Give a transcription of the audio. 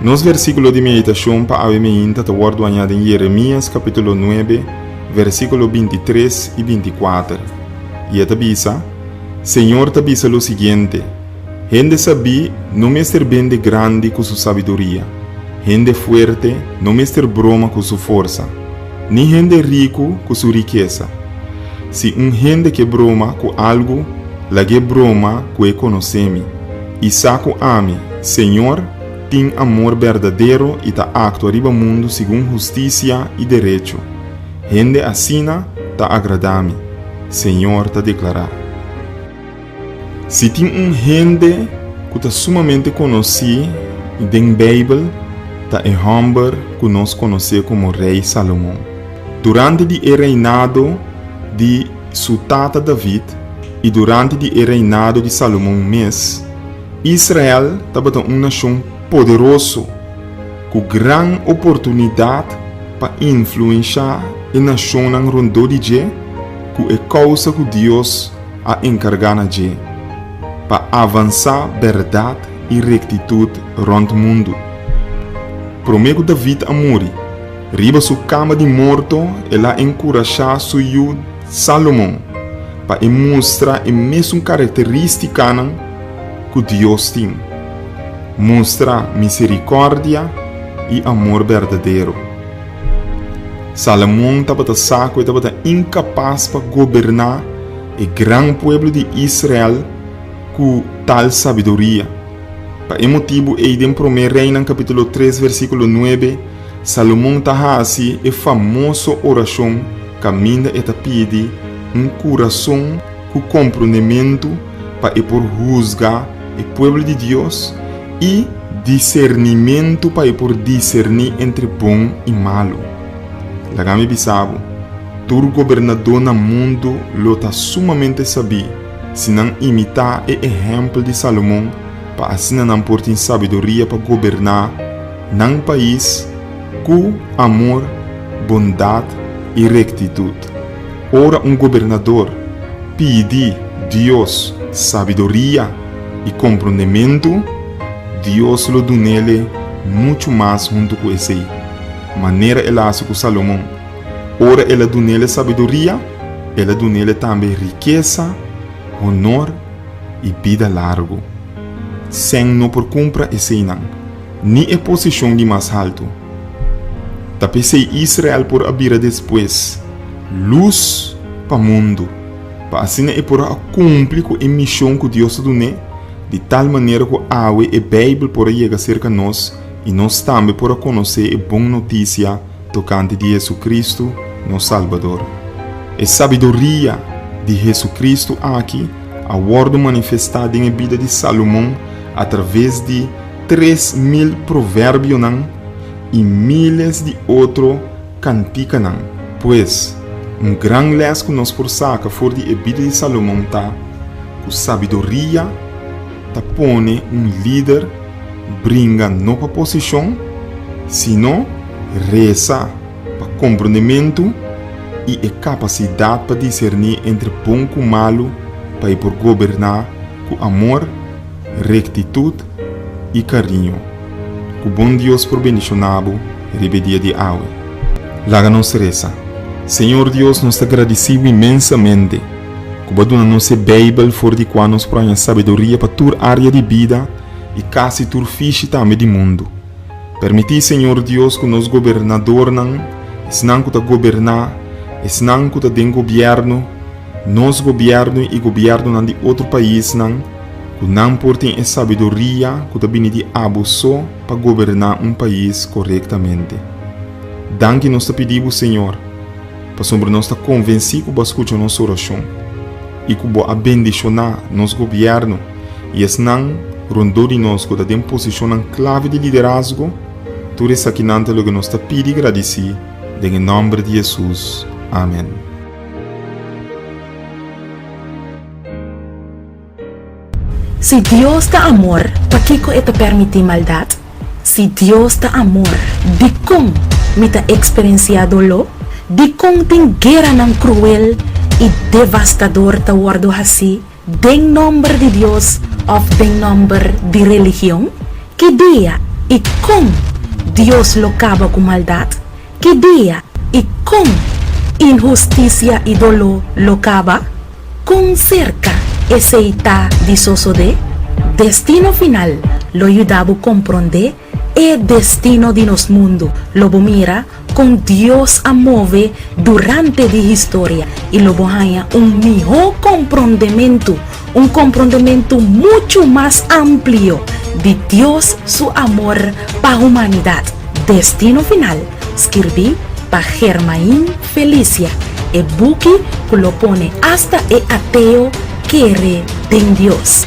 Nos versículo de meditación para ave meinta te guardo añade en Jeremías capítulo 9, versículo 23 y 24. Y esta avisa, Señor te avisa lo siguiente: gente sabí no me estar bien de grande con su sabiduría, gente fuerte no me estar broma con su fuerza, ni gente rico con su riqueza. Si un gente que broma con algo, la que broma que conoceme, y saco a mí, Señor, tem amor verdadeiro e ta actua arriba mundo segundo justiça e direito. Gente assina ta agrada-me, Senhor ta declarar. Se tem gente que ta sumamente conheci e den Bíblia, ta é Humber que nós conhecemos como Rei Salomão. Durante o reinado de seu tata David e durante o reinado de Salomão mesmo, Israel estava uma nação poderoso, com grande oportunidade para influenciar a nação ao redor de Jé, com a causa que Deus a encargado a Jé, para avançar verdade e rectitude rond o mundo. Promego David a morrer, riba sua cama de morto, ela encorajar seu filho Salomão, para mostrar a mesma característica que Deus tem. Mostrar misericórdia e amor verdadeiro. Salomão estava saco e estava incapaz para governar o grande povo de Israel com tal sabedoria. Por esse motivo, em 1 Reis, capítulo 3, versículo 9, Salomão está assim a famosa oração que ainda está pedindo coração com comprometimento para por juzgar o povo de Deus e discernimento para por discernir entre bom e malo. Lagame bisabo, todo governador no mundo lo está sumamente saber, se não imitar o exemplo de Salomão, para assim não portar sabedoria para governar num país com amor, bondade e rectitude. Ora governador pede Deus sabedoria e compreendimento, Deus lo dá nele muito mais junto com esse. Maneira ela hace com Salomão. Ora ela dá nele sabedoria, ela dá nele também riqueza, honor e vida largo. Sem não por compra esse não, nem a posição de mais alto. Tapecei Israel por abrir depois, luz para o mundo, para assim é por cumprir com a missão que Deus dá, de tal maneira que a Bíblia por chegar cerca de nós e nós também por conhecer a boa notícia tocante de Jesus Cristo, nosso Salvador. A sabedoria de Jesus Cristo aqui, a word manifestada em vida de Salomão através de 3.000 provérbios e milhares de outros canticas. Pois, grande les que nós por saca for de vida de Salomão tá, com sabedoria pone líder bringa não para posição, sino reza para compreendimento e a capacidade para discernir entre bom e malo, para ir por governar com amor, rectitude e carinho. Que o bom Deus por bendicionado rebedia de água. Laga nos reza. Senhor Deus, nos agradecemos imensamente que você nos Bíblia for de qual nos põe sabedoria para toda área de vida e quase toda ficha também do mundo. Permitir, Senhor Deus, que nos governador não, senão que governar, senão que tem governo, nos governo e governo de outro país não, que não portem a sabedoria que também de abuso para governar país corretamente. Danke nos pedimos, Senhor, para sobre nós estar convencido que você escuta nossa oração e que você abençoar nosso governo e não rondou de nós que tem posição em clave de liderazgo. Tudo isso aqui não é o que nós pedimos e agradecemos em nome de Jesus. Amém. Si Dios da amor, ¿para qué te permite maldad? Si Dios da amor, ¿de cómo me ha experienciado lo? ¿De cómo ten guerra tan cruel y devastador te guardo así? ¿Den nombre de Dios o den nombre de religión? ¿Qué día y con Dios lo acaba con maldad, que día y con injusticia y dolor lo acaba, con cerca ese está disoso de destino final lo ayudaba a comprender el destino de nos mundo lo mira con Dios a mover durante la historia y lo haya un mejor comprendimiento, un comprendimiento mucho más amplio de Dios su amor para la humanidad. Destino final, escribí para Germain Felicia, el buque que lo pone hasta el ateo quiere en Dios.